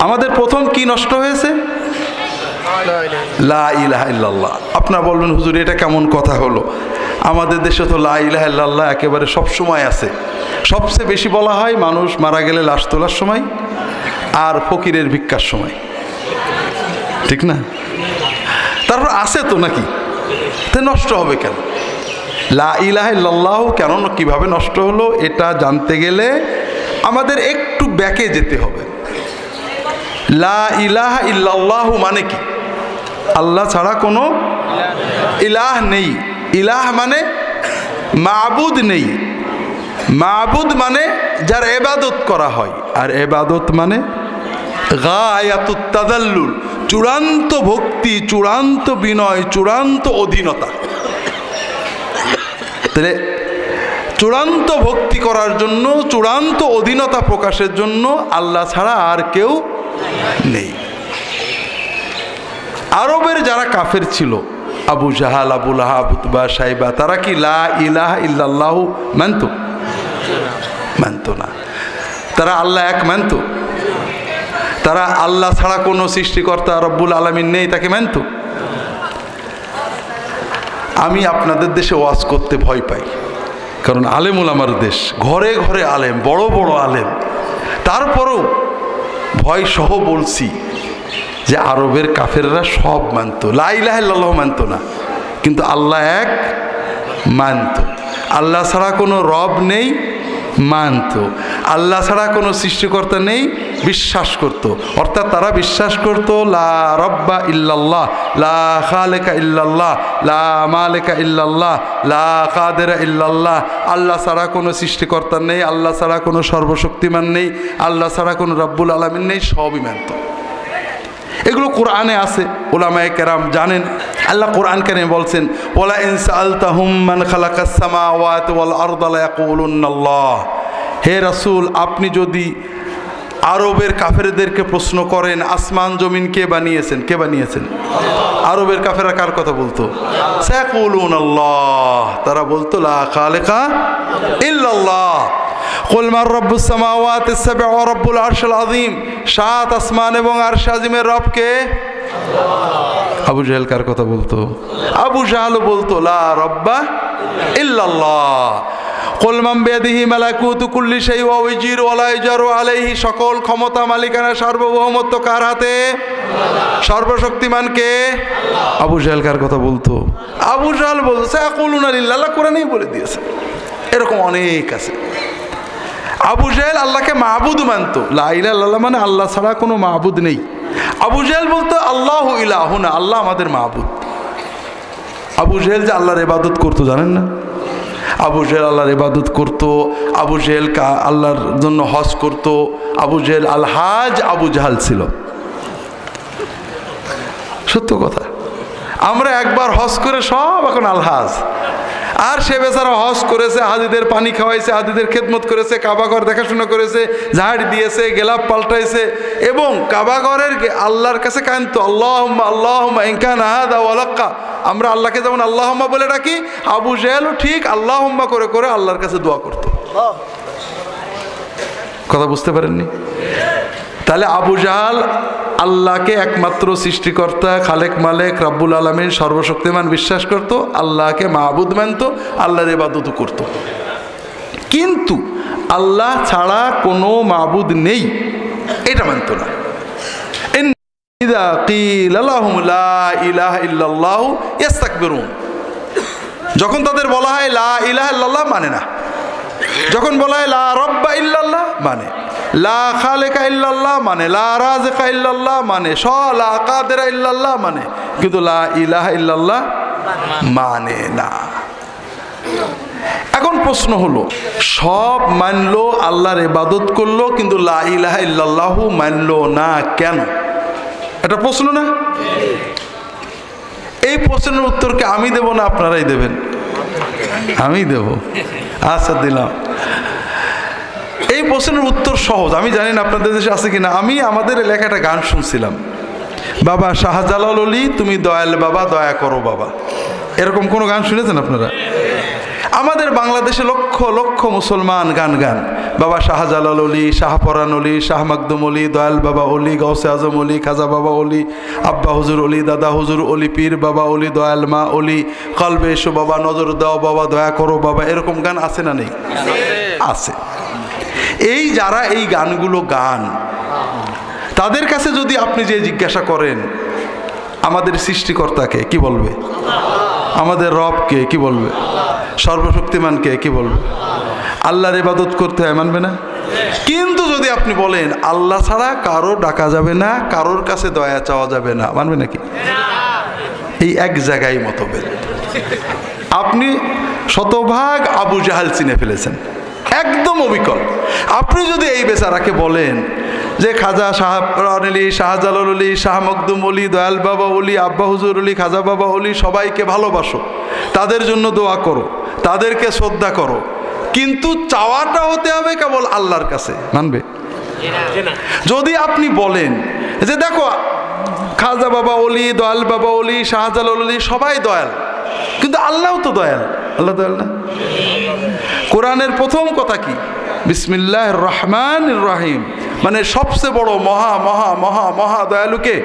আমাদের প্রথম কি নষ্ট হয়েছে? লা ইলাহা ইল্লাল্লাহ। আপনারা বলবেন হুজুর এটা কেমন কথা হলো? আমাদের দেশে তো লা ইলাহা ইল্লাল্লাহ একেবারে সব সময় আছে। সবচেয়ে বেশি বলা হয় মানুষ মারা গেলে লাশ তোলার সময় আর ফকিরের ভিক্ষার সময়, ঠিক না? তারপর আছে তো নাকি, তা নষ্ট হবে কেন? লা ইলাহা ইল্লাল্লাহ কেন কিভাবে নষ্ট হলো এটা জানতে গেলে আমাদের একটু ব্যাকে যেতে হবে। লা ইলাহা ইল্লাল্লাহু মানে কি? আল্লাহ ছাড়া কোনো ইলাহ নেই। ইলাহ মানে মাবুদ নেই। মাবুদ মানে যার ইবাদত করা হয়, আর ইবাদত মানে গায়াতুত তাদাল্লুল, চূড়ান্ত ভক্তি, চূড়ান্ত বিনয়, চূড়ান্ত অধীনতা। তাহলে চূড়ান্ত ভক্তি করার জন্য, চূড়ান্ত অধীনতা প্রকাশের জন্য আল্লাহ ছাড়া আর কেউ নেই। আরবের যারা কাফের ছিল, আবু জাহাল, আবু লাহাব, উতবা, সাইবা, তারা কি লা ইলাহা ইল্লাল্লাহু মানতো? মানতো না। তারা আল্লাহ এক মানতো? তারা আল্লাহ ছাড়া কোনো সৃষ্টিকর্তা রব্বুল আলামিন নেই তাকে মানতো? আমি আপনাদের দেশে ওয়াজ করতে ভয় পাই, কারণ আলেম ওলামার দেশ, ঘরে ঘরে আলেম, বড় বড় আলেম। তারপরও ভয় সহ বলছি যে আরবের কাফেররা সব মানতো, লা ইলাহা ইল্লাল্লাহ মানতো না, কিন্তু আল্লাহ এক মানতো। আল্লাহ ছাড়া কোনো রব নেই মানতো। আল্লাহ ছাড়া কোনো সৃষ্টিকর্তা নেই বিশ্বাস করত। অর্থাৎ তারা বিশ্বাস করত লা রব্বা ইল্লাল্লাহ, লা খালেকা ইল্লাল্লাহ, লা মালেকা ইল্লাল্লাহ, লা কাদেরা ইল্লাল্লাহ। আল্লাহ ছাড়া কোনো সৃষ্টিকর্তা নেই, আল্লাহ ছাড়া কোনো সর্বশক্তিমান নেই, আল্লাহ ছাড়া কোনো রব্বুল আলামিন নেই, সবই মানত। এগুলো কোরআনে আছে, উলামায়ে কেরাম জানেন। আল্লাহ কোরআন কারীমে বলছেন, ওয়ালা ইন সাআলতাহুম মান খালাকাস সামাওয়াতি ওয়াল আরদা লা ইয়াকুলুন্নাল্লাহ। হে রাসূল, আপনি যদি আরবের কাফেরদেরকে প্রশ্ন করেন আসমান জমিন কে বানিয়েছেন, কে বানিয়েছেন? আরবের কাফেররা কার কথা বলতো? সায়াকুলুনাল্লাহ। তারা বলতো লা খালিকা ইল্লাল্লাহ। কুল মান রাব্বুস সামাওয়াতি সাব'উ ওয়া রাব্বুল আরশিল আযীম। সাত আসমান এবং আরশ আযীমের রব কে? আল্লাহ। আবু জাহেল কার কথা বলতো? আবু জাহেল বলতো লা রাব্বা ইল্লাল্লাহ। কুল মান বিয়াদিহি মালাকুতু কুল্লি শাই ওয়া ইয়াজিরু ওয়া লা ইয়াজারু আলাইহি। সকল ক্ষমতা, মালিকানা, সার্বভৌমত্ব কার হাতে? আল্লাহ। সর্বশক্তিমান কে? আল্লাহ। আবু জাহেল কার কথা বলতো? আবু জাহেল বলতো সায়াকুলুনা লিল্লাহ। আল্লাহ কোরআনেই বলে দিয়েছে। এরকম অনেক আছে। আবু জাহেল আল্লাহকে মাবুদ মানতো, লা ইলাহা ইল্লাল্লাহ মানে আল্লাহ ছাড়া কোনো মাবুদ নেই। আবু জাহেল বলতো আল্লাহু ইলাহুনা, আল্লাহ আমাদের মাবুদ। আবু জাহেল যে আল্লাহর ইবাদত করতো জানেন না? আবু জাহেল আল্লাহর ইবাদত করতো। আবু জাহেল আল্লাহর জন্য হজ করতো। আবু জাহেল আল হাজ আবু জাহাল ছিল। সত্য কথা। আমরা একবার হজ করে সব এখন আলহাজ। আর সে বেচারা হজ করেছে, হাজিদের পানি খাওয়াইছে, হাজিদের খেদমত করেছে, কাবাঘর দেখাশোনা করেছে, ঝাড় দিয়েছে, গেলাপ পাল্টাইছে, এবং কাবাঘরের আল্লাহর কাছে কানতো আল্লাহুম্মা আল্লাহুম্মা ইন কানা হাযা ওয়ালাক্কা। আমরা আল্লাহকে যেমন আল্লাহুম্মা বলে ডাকি, আবু জাহেলও ঠিক আল্লাহুম্মা করে করে আল্লাহর কাছে দোয়া করতো। কথা বুঝতে পারেননি? তাহলে আবু জাহেল আল্লাহকে একমাত্র সৃষ্টিকর্তা, খালেক মালেক, রাব্বুল আলামিন, সর্বশক্তিমান বিশ্বাস করত, আল্লাহকে মাবুদ মানত, আল্লাহর ইবাদত করত। কিন্তু আল্লাহ ছাড়া কোনো মাবুদ নেই এটা মানত না। ইযা কিলা লাহুম লা ইলাহা ইল্লাল্লাহু ইস্তাকবিরুন। যখন তাদের বলা হয় লা ইলাহা ইল্লাল্লাহ মানে না, যখন বলা হয় লা রাব্বা ইল্লাল্লাহ মানে, লা খালেকা ইল্লাল্লাহ মানে, লা রাযিকা ইল্লাল্লাহ মানে, লা কাদেরা ইল্লাল্লাহ মানে, কিন্তু লা ইলাহা ইল্লাল্লাহ মানে না। এখন প্রশ্ন হলো, সব মানলো, আল্লাহর ইবাদত করলো, কিন্তু লা ইলাহা ইল্লাল্লাহু মানলো না কেন? এটা প্রশ্ন না? এই প্রশ্নের উত্তরকে আমি দেব না আপনারাই দেবেন? আমি দেব। আচ্ছা দিলাম। এই প্রশ্নের উত্তর সহজ। আমি জানি না আপনাদের দেশে আছে কিনা। আমি আমাদের এলাকায় একটা গান শুনছিলাম, বাবা শাহজালাল অলি তুমি দয়াল বাবা, দয়া করো বাবা। এরকম কোনো গান শুনেছেন আপনারা? আমাদের বাংলাদেশে লক্ষ লক্ষ মুসলমান গান গান, বাবা শাহজালাল অলি, শাহপরান অলি, শাহ মাকদুম অলি, দয়াল বাবা অলি, গৌসে আজম অলি, খাজা বাবা অলি, আব্বা হুজুর অলি, দাদা হুজুর অলি, পীর বাবা অলি, দয়াল মা অলি, কলবে এসো বাবা, নজর দাও বাবা, দয়া করো বাবা, এরকম গান আছে না নেই? আছে। এই যারা এই গানগুলো গান, তাদের কাছে যদি আপনি যে জিজ্ঞাসা করেন আমাদের সৃষ্টিকর্তাকে, কি বলবে? আমাদের রবকে, কি বলবে? সর্বশক্তিমানকে, কি বলবে? আল্লাহর ইবাদত করতে হয়, মানবে না? কিন্তু যদি আপনি বলেন আল্লাহ ছাড়া কারো ডাকা যাবে না, কারোর কাছে দয়া চাওয়া যাবে না, মানবে নাকি? এই এক জায়গায় মতভেদ। আপনি শতভাগ আবু জাহাল চিনে ফেলেছেন, একদম অবিকল। আপনি যদি এই বেচারাকে বলেন যে খাজা শাহপরান অলি, শাহজালাল অলি, শাহ মকদুম অলি, দয়াল বাবা অলি, আব্বা হুজুর অলি, খাজা বাবা অলি, সবাইকে ভালোবাসো, তাদের জন্য দোয়া করো, তাদেরকে শ্রদ্ধা করো, কিন্তু চাওয়াটা হতে হবে কেবল আল্লাহর কাছে, মানবে? যদি আপনি বলেন যে দেখো খাজা বাবা অলি, দয়াল বাবা অলি, শাহজালাল অলি সবাই দয়াল, কিন্তু আল্লাহও তো দয়াল, আল্লাহ দয়াল না? কোরআনের প্রথম কথা কি? বিসমিল্লাহির রহমানির রহিম, মানে সবচেয়ে বড় মহা মহা মহা মহা দয়ালুকে।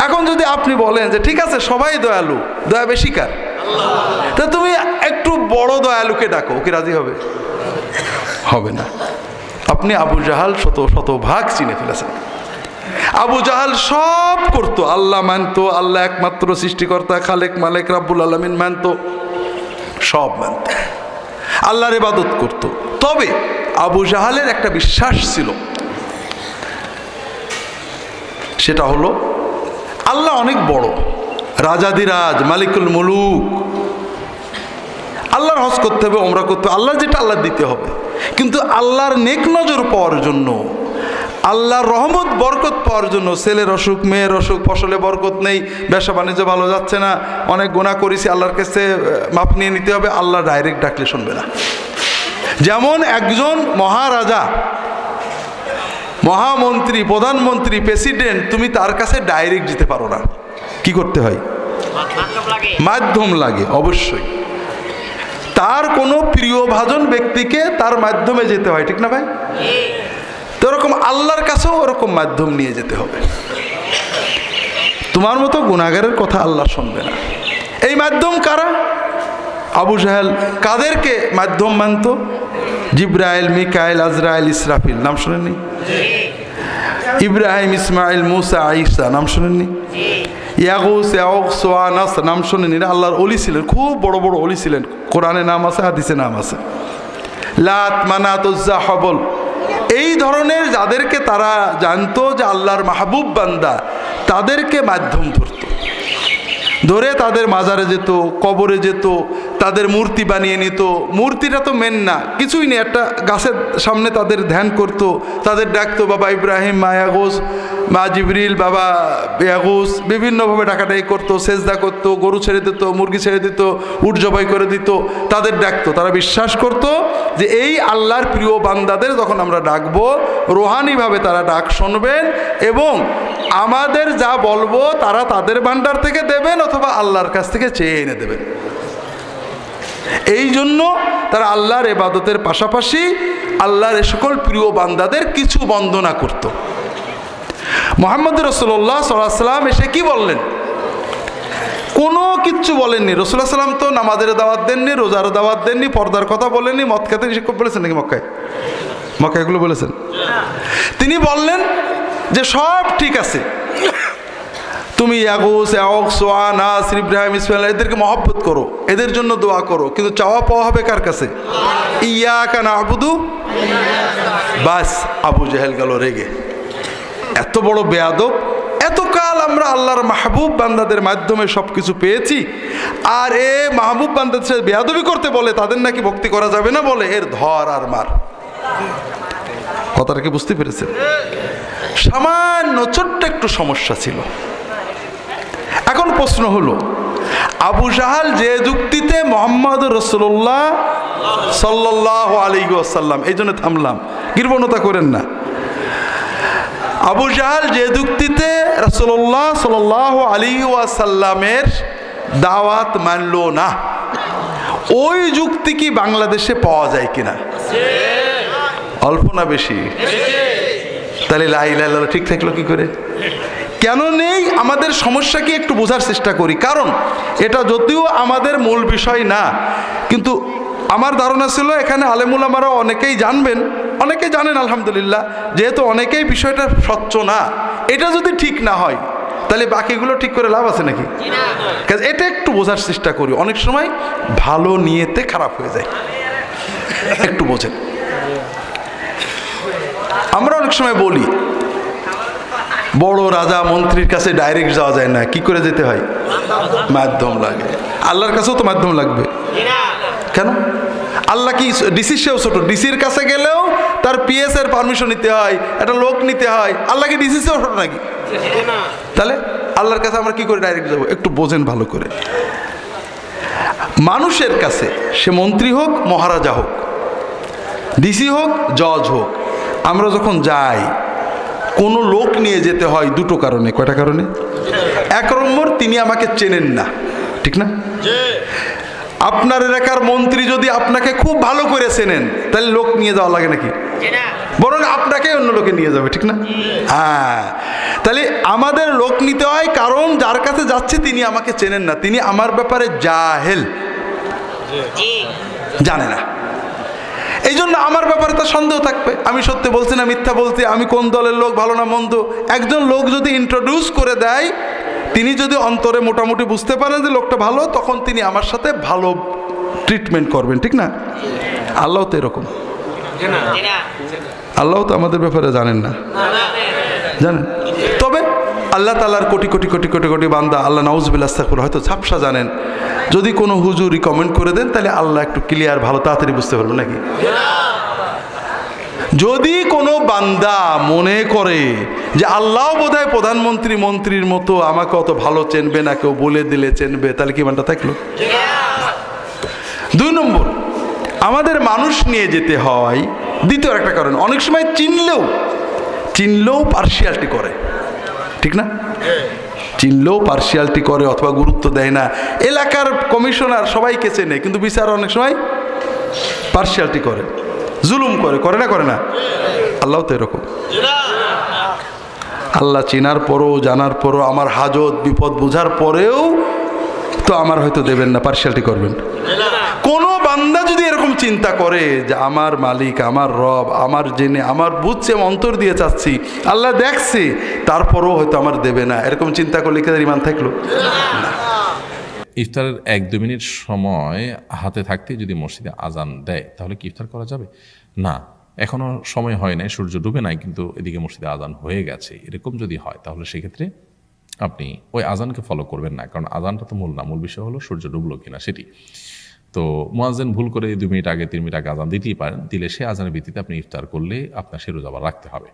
এখন যদি আপনি বলেন যে ঠিক আছে সবাই দয়ালু, দয়া বেশি কার? তা তুমি একটু বড় দয়ালুকে ডাকো, কি রাজি হবে? হবে না। আপনি আবু জাহাল শতভাগ চিনে ফেলেছেন। আবু জাহাল সব করতো, আল্লাহ মানতো, আল্লাহ একমাত্র সৃষ্টিকর্তা, খালেক মালেক রাব্বুল আলামিন মানতো, সব মানতো, আল্লাহর ইবাদত করত। তবে আবু জাহালের একটা বিশ্বাস ছিল, সেটা হলো আল্লাহ অনেক বড়, রাজাদিরাজ, মালিকুল মুলুক, আল্লাহর হজ করতে হবে, ওমরা করতে হবে, আল্লাহ যেটা আল্লাহ দিতে হবে। কিন্তু আল্লাহর নেক নজর পাওয়ার জন্য, আল্লাহর রহমত বরকত পাওয়ার জন্য, ছেলের অসুখ, মেয়ের অসুখ, ফসলে বরকত নেই, ব্যবসা বাণিজ্য ভালো যাচ্ছে না, অনেক গুনাহ করেছি, আল্লাহর কাছে মাপ নিয়ে নিতে হবে, আল্লাহ ডাইরেক্ট ডাকলে শুনবে না। যেমন একজন মহারাজা, মহামন্ত্রী, প্রধানমন্ত্রী, প্রেসিডেন্ট, তুমি তার কাছে ডাইরেক্ট যেতে পারো না, কি করতে হয়? মাধ্যম লাগে অবশ্যই। তার কোনো প্রিয়ভাজন ব্যক্তিকে তার মাধ্যমে যেতে হয়, ঠিক না ভাই? তো এরকম আল্লাহর কাছেও ওরকম মাধ্যম নিয়ে যেতে হবে। তোমার মতো গুনাহগারের কথা আল্লাহ শুনবে না। এই মাধ্যম কারা? আবু জাহেল কাদেরকে মাধ্যম মানত? জিব্রাইল, মিকাইল, আজরাইল, ইসরাফিল, নাম শুনেননি? ইব্রাহিম, ইসমাইল, মুসা, ঈসা, নাম শুনেননি? ইয়াগুস, ইয়াউক, সোয়া, নাসর, নাম শুনেননি? আল্লাহর ওলি ছিলেন, খুব বড় বড় ওলি ছিলেন, কোরআনে নাম আছে, হাদিসে নাম আছে। লাত, মানাত, উজ্জা, হবল, এই ধরনের যাদেরকে তারা জানতো যে আল্লাহর মাহবুব বান্দা, তাদেরকে মাধ্যম ধরত, ধরে তাদের মাজারে যেত, কবরে যেত, তাদের মূর্তি বানিয়ে নিত। মূর্তিটা তো মেন না, কিছুই নেই, একটা গাছের সামনে তাদের ধ্যান করত, তাদের ডাকতো বাবা ইব্রাহিম, মা ইয়াগুস, মা জিবরিল, বাবা ইয়াগুস, বিভিন্নভাবে ডাকাডাকি করতো, সেজদা করতো, গরু ছেড়ে দিত, মুরগি ছেড়ে দিত, উট জবাই করে দিত, তাদের ডাকতো। তারা বিশ্বাস করত যে এই আল্লাহর প্রিয় বান্দাদের যখন আমরা ডাকবো, রুহানিভাবে তারা ডাক শুনবেন এবং আমাদের যা বলবো তারা তাদের ভান্ডার থেকে দেবেন অথবা আল্লাহর কাছ থেকে চেয়ে এনে দেবেন। এই জন্য তারা আল্লাহর ইবাদতের পাশাপাশি আল্লাহর সকল প্রিয় বান্দাদের কিছু বন্দনা করত। মুহাম্মদ রাসূলুল্লাহ সাল্লাল্লাহু আলাইহি ওয়াসাল্লাম এসে কি বললেন? কোনো কিচ্ছু বলেননি। রাসূলুল্লাহ সাল্লাম তো নামাজের দাওয়াত দেননি, রোজার দাওয়াত দেননি, পর্দার কথা বলেননি, মদ খেতে নিষেধ বলেছেন নাকি? মক্কায় এগুলো বলেছেন? তিনি বললেন যে সব ঠিক আছে, তুমি ইয়াগুস, ইয়াউক, সোয়া, নাসর, ইব্রাহিম, ইসমাইল এদেরকে মহব্বত করো, এদের জন্য দোয়া করো, কিন্তু চাওয়া পাওয়া হবে কার কাছে? ইয়াকা না'বুদু। বাস, আবু জাহেল গেল রেগে। এত বড় বেয়াদব, এতকাল আমরা আল্লাহর মাহবুব বান্দাদের মাধ্যমে সব কিছু পেয়েছি, আর এ মাহবুব বান্দাদের সাথে বেয়াদবি করতে বলে, তাদের নাকি ভক্তি করা যাবে না বলে, এর ধর আর মার। কথাটা কি বুঝতে পেরেছেন? সামান্য ছোট্ট একটু সমস্যা ছিল। এখন প্রশ্ন হলো, আবু জাহাল যে যুক্তিতে মুহাম্মদ রাসূলুল্লাহ সাল্লাল্লাহু আলাইহি ওয়াসাল্লাম, এই জন্য থামলাম, গিরবনতা করেন না। আবু জাহাল যে যুক্তিতে রাসূলুল্লাহ সাল্লাল্লাহু আলাইহি ওয়াসাল্লামের দাওয়াত মানলো না, ওই যুক্তি কি বাংলাদেশে পাওয়া যায় কিনা? অল্প না বেশি? তাহলে লা ইলাহা ইল্লাল্লাহ ঠিক থাকলো কি করে? কেন নেই? আমাদের সমস্যা কি একটু বোঝার চেষ্টা করি। কারণ এটা যদিও আমাদের মূল বিষয় না, কিন্তু আমার ধারণা ছিল এখানে আলেমুলামারা অনেকেই জানবেন, অনেকেই জানেন আলহামদুলিল্লাহ, যেহেতু অনেকেই বিষয়টা স্বচ্ছ না। এটা যদি ঠিক না হয় তাহলে বাকিগুলো ঠিক করে লাভ আছে নাকি? এটা একটু বোঝার চেষ্টা করি। অনেক সময় ভালো নিয়েতে খারাপ হয়ে যায়, একটু বোঝেন। আমরা অনেক সময় বলি বড় রাজা মন্ত্রীর কাছে ডাইরেক্ট যাওয়া যায় না, কি করে যেতে হয়? মাধ্যম লাগে। আল্লাহর কাছেও তো মাধ্যম লাগবে। কেন? আল্লাহ কি ডিসির সেও ছোট? ডিসির কাছে গেলেও তার পিএস এর পারমিশন নিতে হয়, একটা লোক নিতে হয়। আল্লাহ কি ডিসি সেও ছোট নাকি? তাহলে আল্লাহর কাছে আমরা কি করে ডাইরেক্ট যাবো? একটু বোঝেন ভালো করে। মানুষের কাছে সে মন্ত্রী হোক, মহারাজা হোক, ডিসি হোক, জজ হোক, আমরা যখন যাই কোনো লোক নিয়ে যেতে হয় দুটো কারণে। কয়টা কারণে? এক নম্বর, তিনি আমাকে চেনেন না, ঠিক না? আপনার এলাকার মন্ত্রী যদি আপনাকে খুব ভালো করে চেনেন তাহলে লোক নিয়ে যাওয়া লাগে নাকি? বরং আপনাকে অন্য লোকে নিয়ে যাবে, ঠিক না? হ্যাঁ, তাহলে আমাদের লোক নিতে হয় কারণ যার কাছে যাচ্ছে তিনি আমাকে চেনেন না, তিনি আমার ব্যাপারে জাহেল, জানে না। এই জন্য আমার ব্যাপারে তার সন্দেহ থাকবে, আমি সত্যি বলছি না মিথ্যা বলছি, আমি কোন দলের লোক, ভালো না মন্দ। একজন লোক যদি ইন্ট্রোডিউস করে দেয়, তিনি যদি অন্তরে মোটামুটি বুঝতে পারেন যে লোকটা ভালো, তখন তিনি আমার সাথে ভালো ট্রিটমেন্ট করবেন, ঠিক না? আল্লাহ তো এরকম, আল্লাহ তো আমাদের ব্যাপারে জানেন না, জানেন। তবে আল্লাহ তাআলার কোটি কোটি কোটি কোটি কোটি বান্দা, আল্লাহ নাউজুবিল্লাহ আস্তাগফিরুল্লাহ, হয়তো ঝাপসা জানেন। যদি কোনো হুজুর রিকমেন্ড করে দেন তাহলে আল্লাহ একটু ক্লিয়ার ভালো তাড়াতাড়ি বুঝতে পারবেন নাকি? যদি কোনো বান্দা মনে করে যে আল্লাহ বোধহয় প্রধানমন্ত্রী মন্ত্রীর মতো আমাকে অত ভালো চেনবে না, কেউ বলে দিলে চেনবে, তাহলে কি মানটা থাকলো? দুই নম্বর, আমাদের মানুষ নিয়ে যেতে হয় দ্বিতীয় একটা কারণ। অনেক সময় চিনলেও পার্সিয়ালিটি করে, ঠিক না? চিনলেও পার্সিয়ালিটি করে অথবা গুরুত্ব দেয় না। এলাকার কমিশনার সবাইকে চেনে কিন্তু বিচার অনেক সময় পার্সিয়ালিটি করে, জুলুম করে, করে না? করে না? আল্লাহ তো এরকম। আল্লাহ চেনার পরও, জানার পরও, আমার হাজত বিপদ বোঝার পরেও তো আমার হয়তো দেবেন না, পার্সিয়ালিটি করবেন। কোনো বান্দা যদি এরকম চিন্তা করে যে আমার মালিক, আমার রব, আমার জেনে, আমার বুঝছে, অন্তর দিয়ে চাচ্ছি, আল্লাহ দেখছে, তারপরও হয়তো আমার দেবে না, এরকম চিন্তা করলে কি তার ঈমান থাকলো? না। ইফতারের 1-2 মিনিট সময় হাতে থাকতে যদি মসজিদে আজান দেয় তাহলে কি ইফতার করা যাবে? না, এখনো সময় হয় নাই, সূর্য ডুবে নাই, কিন্তু এদিকে মসজিদে আজান হয়ে গেছে, এরকম যদি হয় তাহলে সেক্ষেত্রে আপনি ওই আজানকে ফলো করবেন না, কারণ আজানটা তো মূল না, মূল বিষয় হলো সূর্য ডুবলো কিনা সেটি। তো মুয়াজ্জিন ভুল করে 2 মিনিট আগে 3 মিনিট আগে আজান দিতেই পারেন, দিলে সে আজানের ভিত্তিতে আপনি ইফতার করলে আপনার সে রোজা আবার রাখতে হবে।